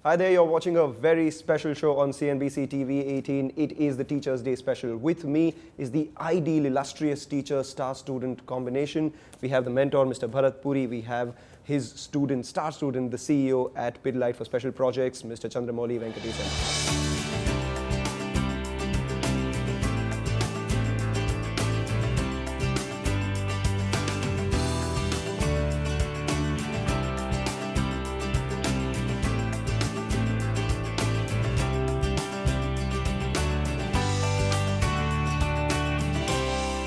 Hi there, you're watching a very special show on CNBC TV 18. It is the Teachers' Day special. With me is the ideal, illustrious teacher-star-student combination. We have the mentor, Mr. Bharat Puri. We have his student, star student, the CEO at Pidilite for special projects, Mr. Chandramouli Venkatesan.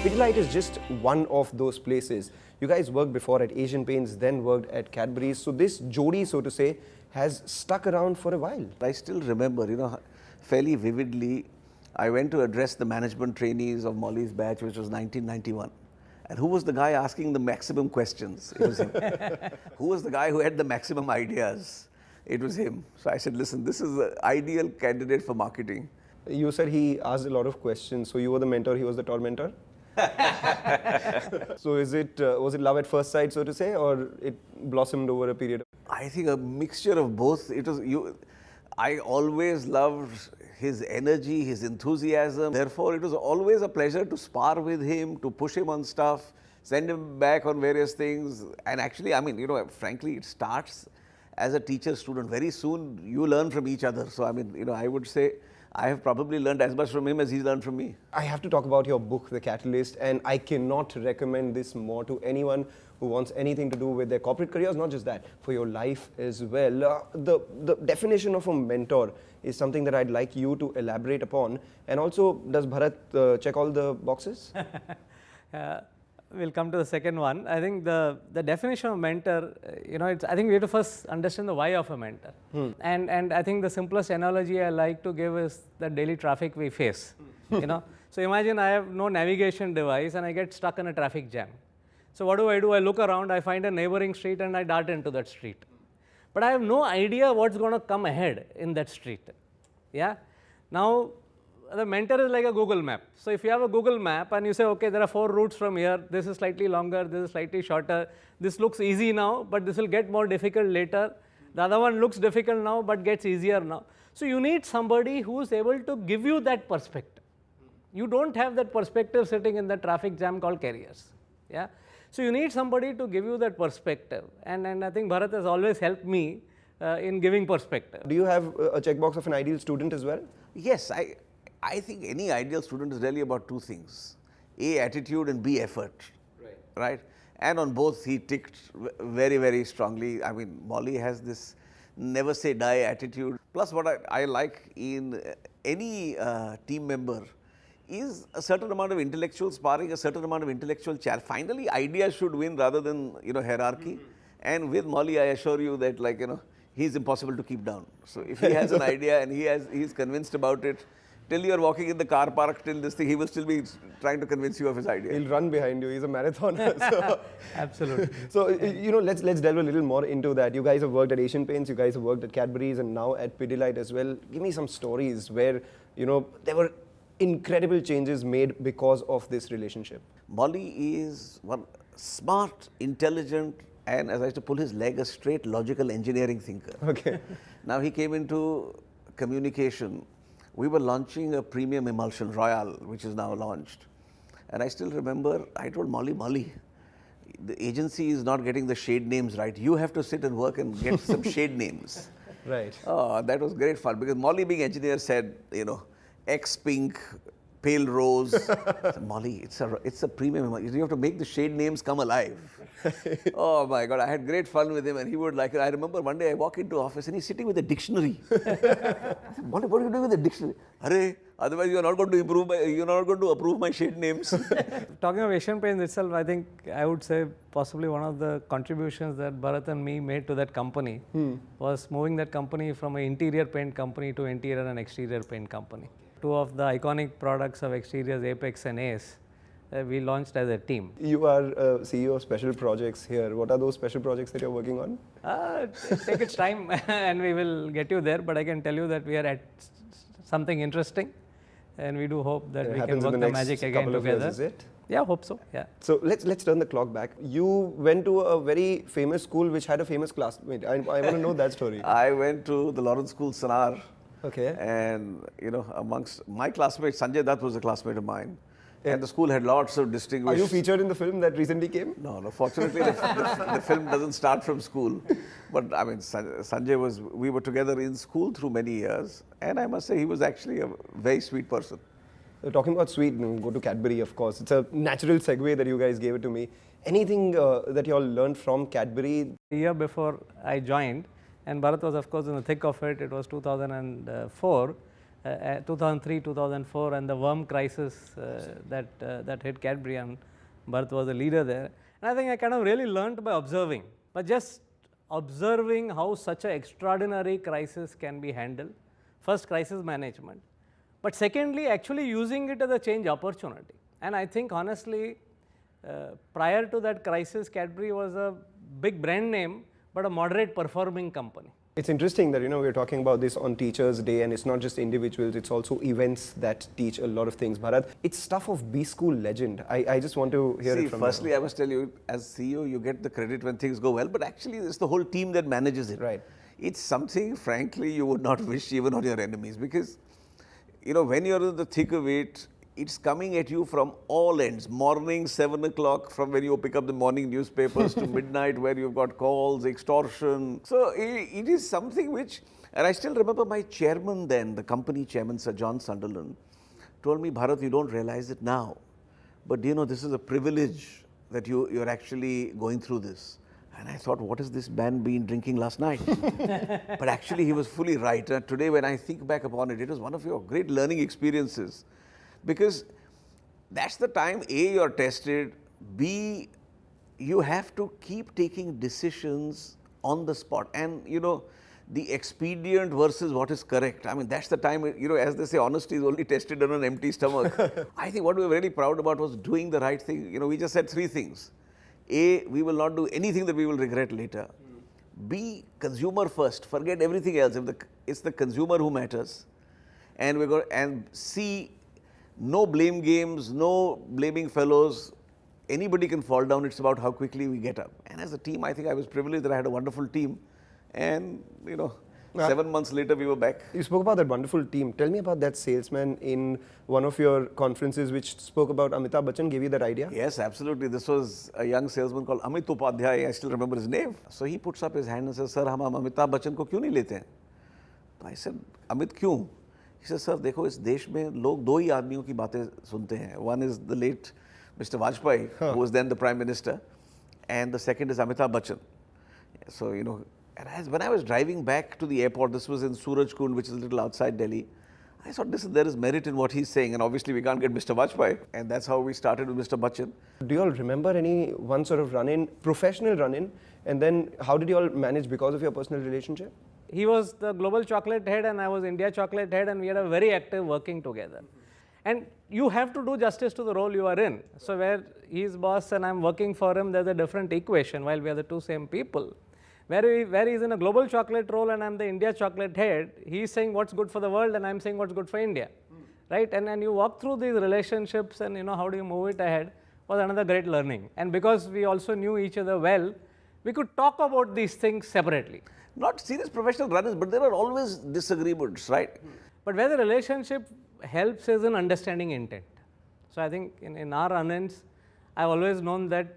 Pidilite is just one of those places. You guys worked before at Asian Paints, then worked at Cadbury. So this Jodi, so to say, has stuck around for a while. I still remember, fairly vividly, I went to address the management trainees of Molly's batch, which was 1991. And who was the guy asking the maximum questions? It was him. Who was the guy who had the maximum ideas? It was him. So I said, listen, this is the ideal candidate for marketing. You said he asked a lot of questions. So you were the mentor, he was the mentor? So was it love at first sight, so to say, or it blossomed over a period? I think a mixture of both. I always loved his energy, his enthusiasm. Therefore, it was always a pleasure to spar with him, to push him on stuff, send him back on various things. And actually, frankly, it starts as a teacher-student. Very soon, you learn from each other. So, I would say I have probably learned as much from him as he's learned from me. I have to talk about your book, The Catalyst, and I cannot recommend this more to anyone who wants anything to do with their corporate careers, not just that, for your life as well. The definition of a mentor is something that I'd like you to elaborate upon. And also, does Bharat check all the boxes? We'll come to the second one. I think the definition of mentor, I think we have to first understand the why of a mentor. And I think the simplest analogy I like to give is the daily traffic we face. So imagine I have no navigation device and I get stuck in a traffic jam. So what do? I look around, I find a neighboring street and I dart into that street. But I have no idea what's going to come ahead in that street. Yeah. Now, the mentor is like a Google map. So if you have a Google map and you say, okay, there are 4 routes from here, this is slightly longer, this is slightly shorter, this looks easy now, but this will get more difficult later. The other one looks difficult now, but gets easier now. So you need somebody who is able to give you that perspective. You don't have that perspective sitting in the traffic jam called careers. Yeah. So you need somebody to give you that perspective. And I think Bharat has always helped me in giving perspective. Do you have a checkbox of an ideal student as well? Yes, I think any ideal student is really about 2 things. A, attitude, and B, effort. Right? And on both, he ticked very, very strongly. Molly has this never say die attitude. Plus, what I like in any team member is a certain amount of intellectual sparring, a certain amount of intellectual challenge. Finally, ideas should win rather than, hierarchy. And with Molly, I assure you that, he's impossible to keep down. So if he has an idea and he's convinced about it, till you're walking in the car park, till this thing, he will still be trying to convince you of his idea. He'll run behind you. He's a marathoner. So. Absolutely. So, let's delve a little more into that. You guys have worked at Asian Paints, you guys have worked at Cadbury's, and now at Pidilite as well. Give me some stories where, there were incredible changes made because of this relationship. Molly is one smart, intelligent, and as I used to pull his leg, a straight logical engineering thinker. Okay. Now he came into communication. We were launching a premium emulsion, Royale, which is now launched. And I still remember, I told Molly, the agency is not getting the shade names right. You have to sit and work and get some shade names. Right. Oh, that was great fun because Molly, being engineer, said, X-pink, pale rose. Said, Molly, it's a premium emulsion. You have to make the shade names come alive. Oh my God, I had great fun with him and he would like it. I remember one day I walk into office and he's sitting with a dictionary. I said, what are you doing with the dictionary? Arey, otherwise you're not going to approve my shade names. Talking of Asian Paints itself, I think I would say possibly one of the contributions that Bharat and me made to that company was moving that company from an interior paint company to interior and exterior paint company. 2 of the iconic products of exteriors, Apex and Ace, we launched as a team. You are CEO of special projects here. What are those special projects that you're working on? Take its time and we will get you there, but I can tell you that we are at something interesting and we do hope that we can work the magic again together. Is it? Yeah, hope so. Yeah. So let's turn the clock back. You went to a very famous school which had a famous classmate. I want to know that story. I went to the Lawrence School, Sanar. Okay. And, amongst my classmates, Sanjay Dutt was a classmate of mine. Yeah. And the school had lots of distinguished... Are you featured in the film that recently came? No. Fortunately, the film doesn't start from school. But, I mean, Sanjay we were together in school through many years. And I must say, he was actually a very sweet person. Talking about sweet, go to Cadbury, of course. It's a natural segue that you guys gave it to me. Anything that you all learned from Cadbury? A year before I joined, and Bharat was, of course, in the thick of it. It was 2004, 2003, 2004, and the worm crisis that hit Cadbury, and Bharat was a leader there. And I think I kind of really learned by observing, but just observing how such an extraordinary crisis can be handled. First, crisis management. But secondly, actually using it as a change opportunity. And I think honestly, prior to that crisis, Cadbury was a big brand name, but a moderate performing company. It's interesting that, we're talking about this on Teachers' Day, and it's not just individuals, it's also events that teach a lot of things. Bharat, it's stuff of B-School legend. I just want to hear it from you. Firstly, I must tell you, as CEO, you get the credit when things go well, but actually it's the whole team that manages it. Right. It's something, frankly, you would not wish even on your enemies, because when you're in the thick of it, it's coming at you from all ends. Morning, 7 o'clock, from when you pick up the morning newspapers to midnight, where you've got calls, extortion. So it is something which, and I still remember my chairman then, the company chairman, Sir John Sunderland, told me, Bharat, you don't realize it now, but this is a privilege that you're actually going through this. And I thought, what has this man been drinking last night? But actually, he was fully right. And today, when I think back upon it, it was one of your great learning experiences. Because that's the time, A, you're tested, B, you have to keep taking decisions on the spot. And, the expedient versus what is correct. I mean, that's the time, as they say, honesty is only tested on an empty stomach. I think what we were really proud about was doing the right thing. We just said 3 things. A, we will not do anything that we will regret later. B, consumer first. Forget everything else. It's the consumer who matters. And C, no blame games, no blaming fellows. Anybody can fall down. It's about how quickly we get up. And as a team, I think I was privileged that I had a wonderful team. And, 7 months later, we were back. You spoke about that wonderful team. Tell me about that salesman in one of your conferences which spoke about Amitabh Bachchan, gave you that idea? Yes, absolutely. This was a young salesman called Amit Upadhyay. I still remember his name. So he puts up his hand and says, Sir, hum Amitabh Bachchan ko kyun nahi lete hain? So I said, Amit, kyun? He says, Sir, dekho, is desh mein log do hi aadmiyon ki baatein sunte hain. One is the late Mr. Vajpayee, who was then the Prime Minister. And the second is Amitabh Bachchan. So, and when I was driving back to the airport, this was in Surajkund, which is a little outside Delhi, I thought there is merit in what he's saying, and obviously we can't get Mr. Vajpayee, and that's how we started with Mr. Bachchan. Do you all remember any one sort of run-in, professional run-in, and then how did you all manage because of your personal relationship? He was the global chocolate head and I was India chocolate head, and we had a very active working together. And you have to do justice to the role you are in. So where he's boss and I'm working for him, there's a different equation while we are the two same people. Where he's in a global chocolate role and I'm the India chocolate head, he's saying what's good for the world and I'm saying what's good for India, right? And you walk through these relationships and how do you move it ahead was another great learning. And because we also knew each other well, we could talk about these things separately. Not serious professional runners, but there are always disagreements, right? But where the relationship helps is in understanding intent. So I think in our run-ins, I've always known that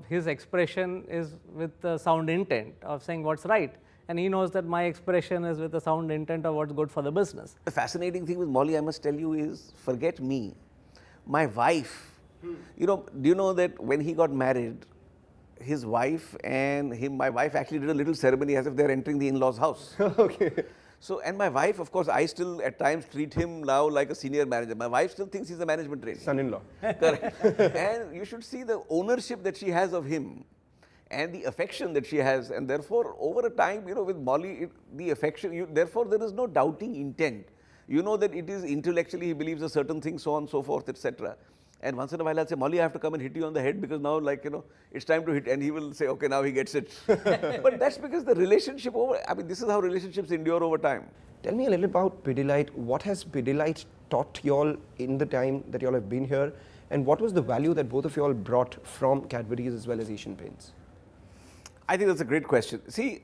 his expression is with the sound intent of saying what's right. And he knows that my expression is with the sound intent of what's good for the business. The fascinating thing with Molly, I must tell you, is forget me. My wife, do you know that when he got married, his wife and my wife actually did a little ceremony as if they're entering the in-laws' house. Okay. So, and my wife, of course, I still at times treat him now like a senior manager. My wife still thinks he's a management trainee. Son-in-law. Correct. And you should see the ownership that she has of him and the affection that she has. And therefore, over a time, with Molly, the affection, therefore there is no doubting intent. You know that it is intellectually, he believes a certain thing, so on and so forth, etc. And once in a while I'll say, Molly, I have to come and hit you on the head because now it's time to hit. And he will say, okay, now he gets it. But that's because the relationship this is how relationships endure over time. Tell me a little about Pidilite. What has Pidilite taught you all in the time that you all have been here? And what was the value that both of you all brought from Cadbury's as well as Asian Paints? I think that's a great question. See,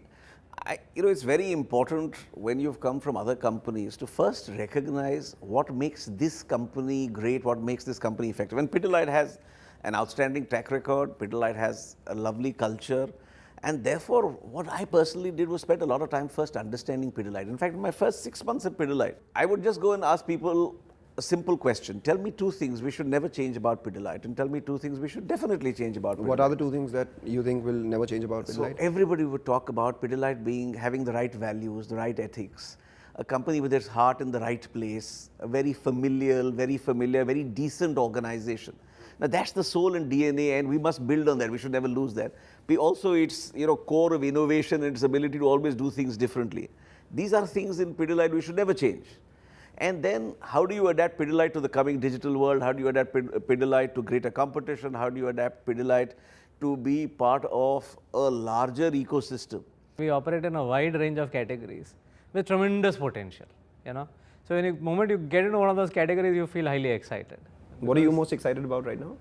it's very important when you've come from other companies to first recognize what makes this company great, what makes this company effective. And Pidilite has an outstanding track record, Pidilite has a lovely culture, and therefore what I personally did was spend a lot of time first understanding Pidilite. In fact, in my first 6 months at Pidilite, I would just go and ask people a simple question. Tell me 2 things we should never change about Pidilite, and tell me 2 things we should definitely change about Pidilite. What are the 2 things that you think will never change about Pidilite? So everybody would talk about Pidilite having the right values, the right ethics, a company with its heart in the right place, a very familiar, very decent organization. Now that's the soul and DNA, and we must build on that. We should never lose that. Also, its core of innovation and its ability to always do things differently. These are things in Pidilite we should never change. And then how do you adapt Pidilite to the coming digital world? How do you adapt Pidilite to greater competition? How do you adapt Pidilite to be part of a larger ecosystem? We operate in a wide range of categories with tremendous potential, So when the moment you get into one of those categories, you feel highly excited. What are you most excited about right now?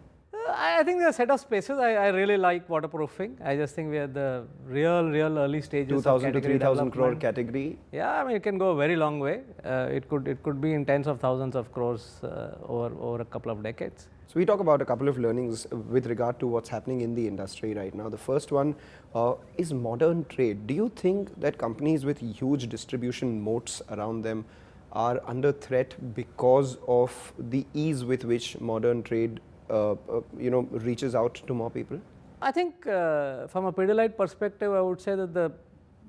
I think there are a set of spaces. I really like waterproofing. I just think we are at the real early stages 2,000 to 3,000 crore development. category. Yeah, it can go a very long way. It could be in tens of thousands of crores over a couple of decades. So we talk about a couple of learnings with regard to what's happening in the industry right now. The first one is modern trade. Do you think that companies with huge distribution moats around them are under threat because of the ease with which modern trade reaches out to more people? I think from a Pidilite perspective, I would say that the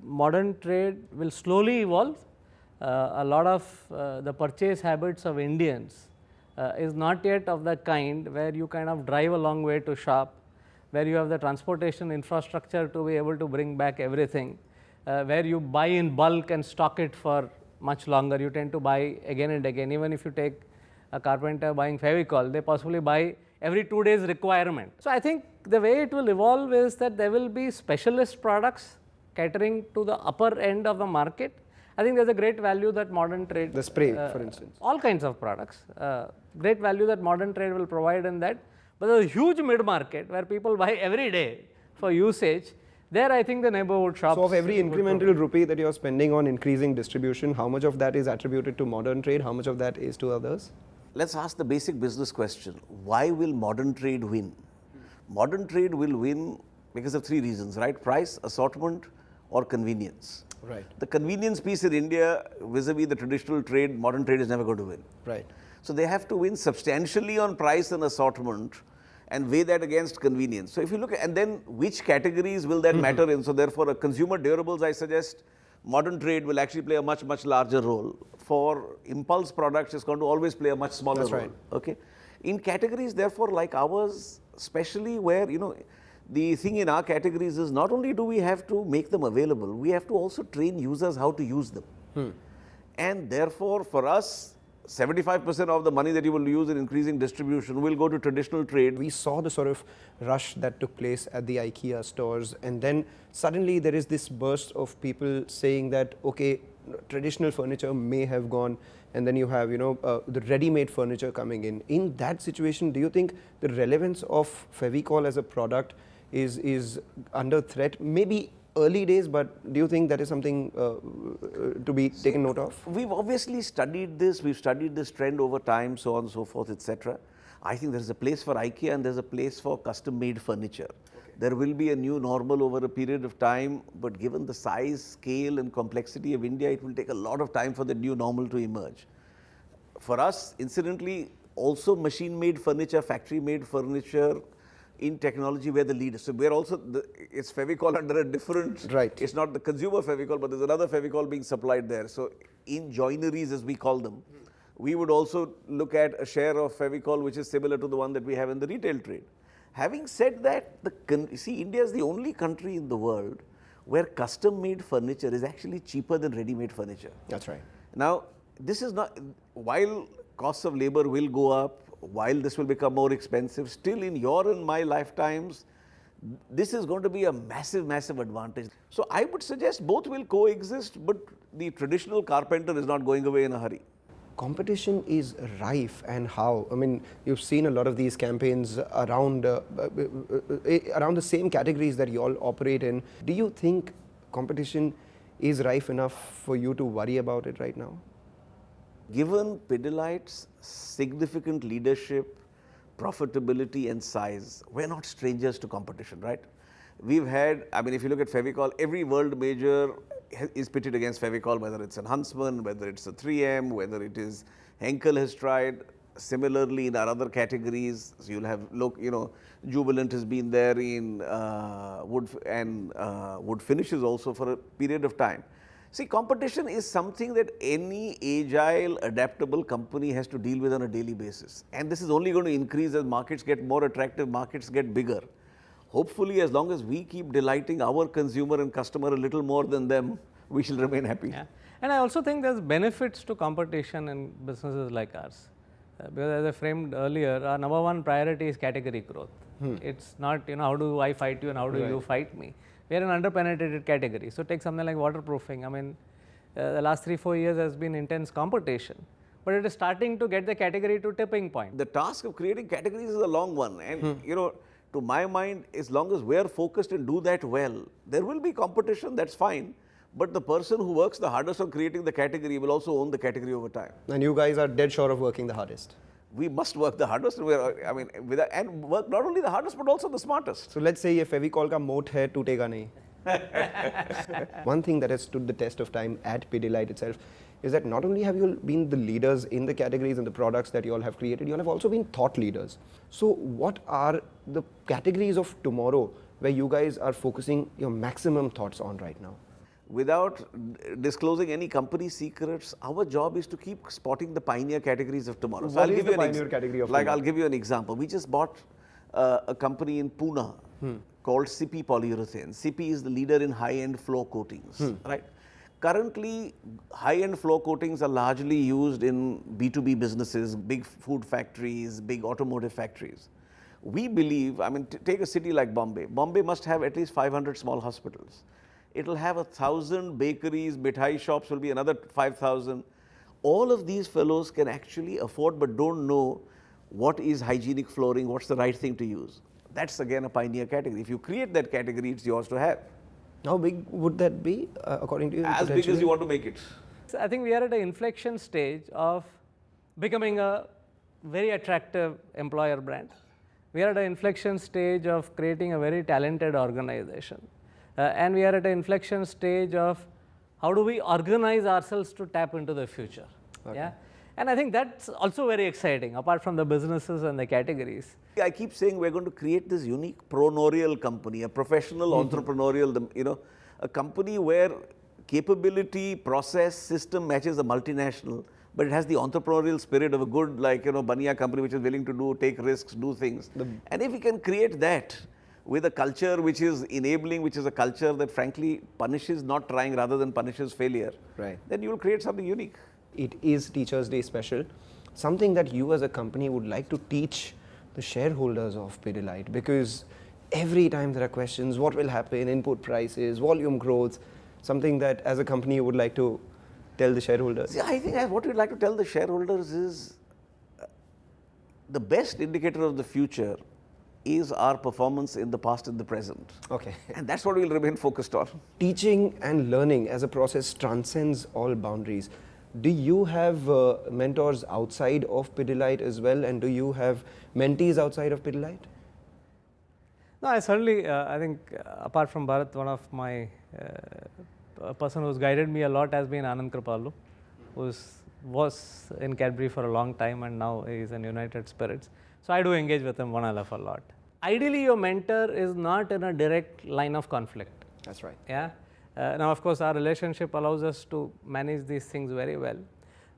modern trade will slowly evolve. A lot of the purchase habits of Indians is not yet of the kind where you kind of drive a long way to shop, where you have the transportation infrastructure to be able to bring back everything, where you buy in bulk and stock it for much longer. You tend to buy again and again. Even if you take a carpenter buying Fevicol, they possibly buy every 2 days requirement. So I think the way it will evolve is that there will be specialist products catering to the upper end of the market. I think there's a great value that modern trade... The spray, for instance. All kinds of products. Great value that modern trade will provide in that. But there's a huge mid-market where people buy every day for usage. There I think the neighborhood shops... So of every incremental rupee that you're spending on increasing distribution, how much of that is attributed to modern trade? How much of that is to others? Let's ask the basic business question. Why will modern trade win? Modern trade will win because of 3 reasons, right? Price, assortment, or convenience. Right. The convenience piece in India vis-a-vis the traditional trade, modern trade is never going to win. Right. So they have to win substantially on price and assortment and weigh that against convenience. So if you look at, and then which categories will that matter in? So therefore, a consumer durables, I suggest, modern trade will actually play a much, much larger role. For impulse products, it's going to always play a much smaller role. Right. Okay. In categories, therefore, like ours, especially where, the thing in our categories is not only do we have to make them available, we have to also train users how to use them. And therefore, for us, 75% of the money that you will use in increasing distribution will go to traditional trade. We saw the sort of rush that took place at the IKEA stores, and then suddenly there is this burst of people saying that, okay, traditional furniture may have gone, and then you have, the ready-made furniture coming in. In that situation, do you think the relevance of Fevicol as a product is under threat? Maybe early days, but do you think that is something to be taken note of? We've obviously studied this. We've studied this trend over time, so on and so forth, etc. I think there's a place for IKEA and there's a place for custom-made furniture. Okay. There will be a new normal over a period of time, but given the size, scale and complexity of India, it will take a lot of time for the new normal to emerge. For us, incidentally, also machine-made furniture, factory-made furniture, in technology, we're the leaders. So we're also, it's Fevicol under a different, right. It's not the consumer Fevicol, but there's another Fevicol being supplied there. So in joineries, as we call them, we would also look at a share of Fevicol which is similar to the one that we have in the retail trade. Having said that, see, India is the only country in the world where custom-made furniture is actually cheaper than ready-made furniture. That's right. Now, this is not, while costs of labor will go up, while this will become more expensive, still in your and my lifetimes, this is going to be a massive, massive advantage. So I would suggest both will coexist, but the traditional carpenter is not going away in a hurry. competition is rife, and how? I mean, you've seen a lot of these campaigns around around the same categories that you all operate in. Do you think competition is rife enough for you to worry about it right now? Given Pidilite's significant leadership, profitability and size, we're not strangers to competition, right? We've had, I mean, if you look at Fevicol, every world major is pitted against Fevicol, whether it's an Huntsman, whether it's a 3M, whether it is Henkel has tried. Similarly, in our other categories, so you'll have, Jubilant has been there in wood finishes also for a period of time. See, competition is something that any agile, adaptable company has to deal with on a daily basis. And this is only going to increase as markets get more attractive, markets get bigger. Hopefully, as long as we keep delighting our consumer and customer a little more than them, we shall remain happy. Yeah. And I also think there's benefits to competition in businesses like ours. Because as I framed earlier, our number one priority is category growth. It's not, how do I fight you and how do you fight me? We are an underpenetrated category. So take something like waterproofing. I mean, the last 3-4 years has been intense competition, but it is starting to get the category to tipping point. The task of creating categories is a long one. And, to my mind, as long as we're focused and do that well, there will be competition, that's fine. But the person who works the hardest on creating the category will also own the category over time. And you guys are dead sure of working the hardest. We must work the hardest, and work not only the hardest but also the smartest. So let's say ये Fevicol का moat है, टूटेगा नहीं. One thing that has stood the test of time at Pidilite itself is that not only have you been the leaders in the categories and the products that you all have created, you all have also been thought leaders. So what are the categories of tomorrow where you guys are focusing your maximum thoughts on right now? Without disclosing any company secrets, our job is to keep spotting the pioneer categories of tomorrow. What is the pioneer category of tomorrow? I'll give you an example. We just bought a company in Pune called CP Polyurethane. CP is the leader in high-end floor coatings, right? Currently, high-end floor coatings are largely used in B2B businesses, big food factories, big automotive factories. We believe, take a city like Bombay. Bombay must have at least 500 small hospitals. It'll have 1,000 bakeries, mithai shops will be another 5,000. All of these fellows can actually afford but don't know what is hygienic flooring, what's the right thing to use. That's again a pioneer category. If you create that category, it's yours to have. How big would that be, according to you? As big as you want to make it. So I think we are at an inflection stage of becoming a very attractive employer brand. We are at an inflection stage of creating a very talented organization. And we are at an inflection stage of how do we organize ourselves to tap into the future. Okay. Yeah? And I think that's also very exciting, apart from the businesses and the categories. I keep saying we're going to create this unique pronorial company, a professional entrepreneurial, a company where capability, process, system matches a multinational, but it has the entrepreneurial spirit of a good, Bania company which is willing to take risks, do things. And if we can create that with a culture which is enabling, which is a culture that frankly punishes not trying rather than punishes failure, right, then you will create something unique. It is Teachers' Day special. Something that you as a company would like to teach the shareholders of Pidilite, because every time there are questions, what will happen, input prices, volume growth, something that as a company you would like to tell the shareholders? See, I think what we'd like to tell the shareholders is the best indicator of the future is our performance in the past and the present. Okay. And that's what we'll remain focused on. Teaching and learning as a process transcends all boundaries. Do you have mentors outside of Pidilite as well, and do you have mentees outside of Pidilite? No, I certainly, I think apart from Bharat, one of my, a person who's guided me a lot has been Anand Kripalu, who was in Cadbury for a long time and now is in United Spirits. So I do engage with him one a lot. Ideally, your mentor is not in a direct line of conflict. That's right. Yeah. Now, of course, our relationship allows us to manage these things very well.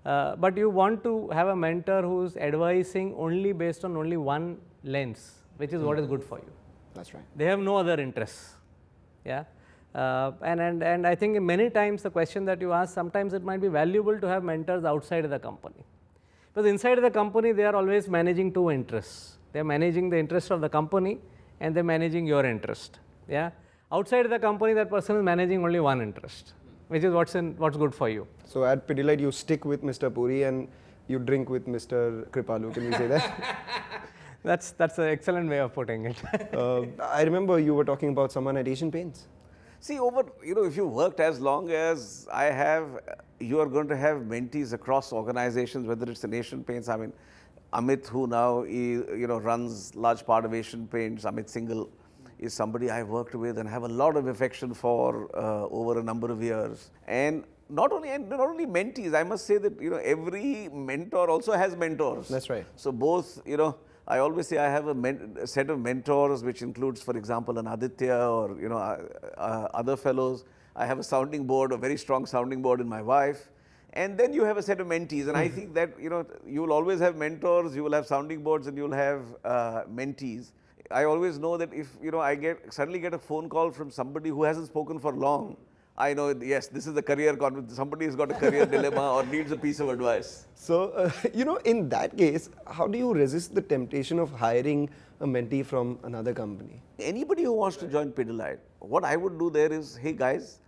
But you want to have a mentor who's advising only based on only one lens, which is what is good for you. That's right. They have no other interests. Yeah. And I think many times the question that you ask, sometimes it might be valuable to have mentors outside of the company. Because inside of the company, they are always managing two interests. They are managing the interest of the company and they're managing your interest. Yeah. Outside of the company, that person is managing only one interest, which is what's good for you. So at Pidilite, you stick with Mr. Puri, and you drink with Mr. Kripalu, can we say that? That's an excellent way of putting it. I remember you were talking about someone at Asian Paints. See, if you worked as long as I have, you are going to have mentees across organizations, whether it's in Asian Paints. I mean, Amit, who now runs large part of Asian Paints, Amit Singhal, is somebody I worked with and have a lot of affection for over a number of years. And not only mentees, I must say that every mentor also has mentors. That's right. So both, I always say I have a set of mentors, which includes, for example, an Aditya or other fellows. I have a sounding board, a very strong sounding board in my wife. And then you have a set of mentees. And I think that you will always have mentors, you will have sounding boards, and you will have mentees. I always know that if I suddenly get a phone call from somebody who hasn't spoken for long, I know, yes, this is a career conversation. Somebody has got a career dilemma or needs a piece of advice. So, in that case, how do you resist the temptation of hiring a mentee from another company? Anybody who wants to join Pidilite, what I would do there is, hey guys,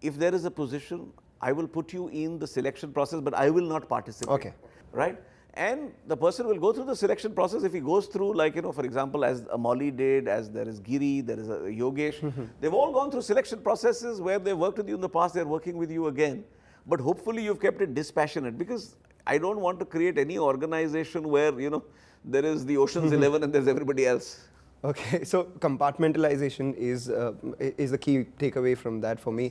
if there is a position, I will put you in the selection process, but I will not participate. Okay. Right? And the person will go through the selection process. If he goes through, for example, as Molly did, as there is Giri, there is a Yogesh, they've all gone through selection processes where they've worked with you in the past, they're working with you again. But hopefully you've kept it dispassionate, because I don't want to create any organization where, there is the Ocean's 11 and there's everybody else. Okay, so compartmentalization is the key takeaway from that for me.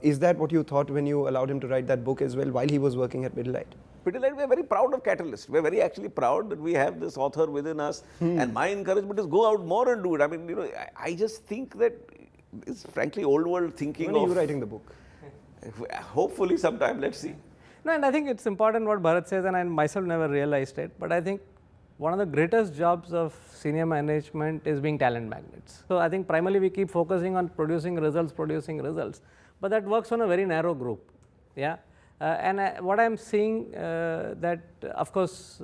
Is that what you thought when you allowed him to write that book as well while he was working at Pidilite? Pidilite, we're very proud of Catalyst. We're very actually proud that we have this author within us. And my encouragement is go out more and do it. I mean, I just think that it's frankly old world thinking. When are you writing the book? Hopefully sometime, let's see. No, and I think it's important what Bharat says, and I myself never realized it, but I think one of the greatest jobs of senior management is being talent magnets. So I think primarily we keep focusing on producing results, but that works on a very narrow group. Yeah. What I'm seeing that, of course,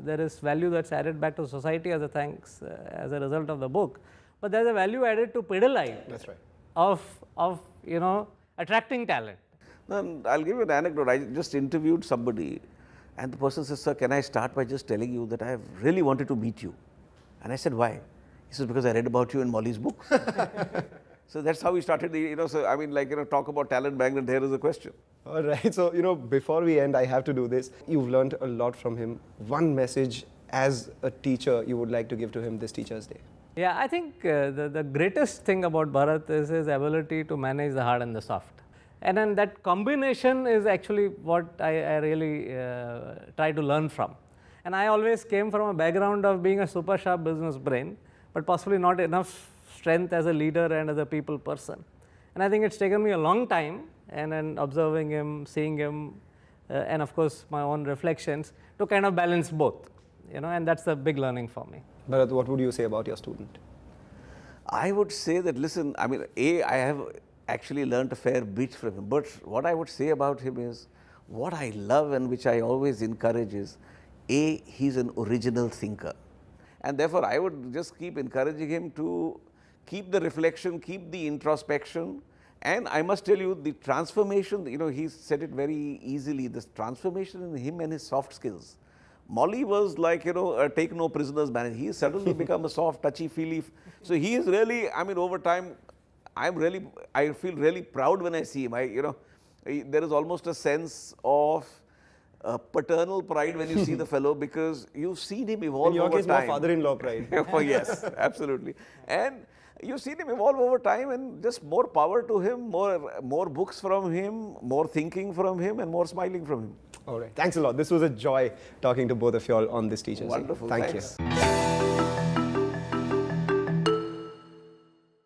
there is value that's added back to society as a result of the book, but there's a value added to Pidilite. That's right. Of attracting talent. I'll give you an anecdote. I just interviewed somebody, and the person says, "Sir, can I start by just telling you that I have really wanted to meet you?" And I said, "Why?" He says, "Because I read about you in Molly's book." So that's how we started talk about talent magnet, there is a question. All right, so, before we end, I have to do this. You've learned a lot from him. One message as a teacher you would like to give to him this Teachers' Day? Yeah, I think the greatest thing about Bharat is his ability to manage the hard and the soft. And then that combination is actually what I really try to learn from. And I always came from a background of being a super sharp business brain, but possibly not enough strength as a leader and as a people person. And I think it's taken me a long time, and then observing him, seeing him, and of course my own reflections to kind of balance both, and that's the big learning for me. Bharat, what would you say about your student? I would say that, listen, I mean, I have actually learned a fair bit from him, but what I would say about him is, what I love and which I always encourage is, he's an original thinker. And therefore, I would just keep encouraging him to keep the reflection, keep the introspection. And I must tell you, the transformation, he said it very easily, this transformation in him and his soft skills. Molly was like, a take no prisoners manager. He's suddenly become a soft, touchy-feely. So he is really, I mean, over time, I feel really proud when I see him. There is almost a sense of paternal pride when you see the fellow, because you've seen him evolve over time. In your case, more father-in-law pride. Oh, yes, absolutely. And you've seen him evolve over time, and just more power to him, more books from him, more thinking from him, and more smiling from him. All right. Thanks a lot. This was a joy talking to both of you all on this Teachers' Day. Wonderful. Thank Thanks. you.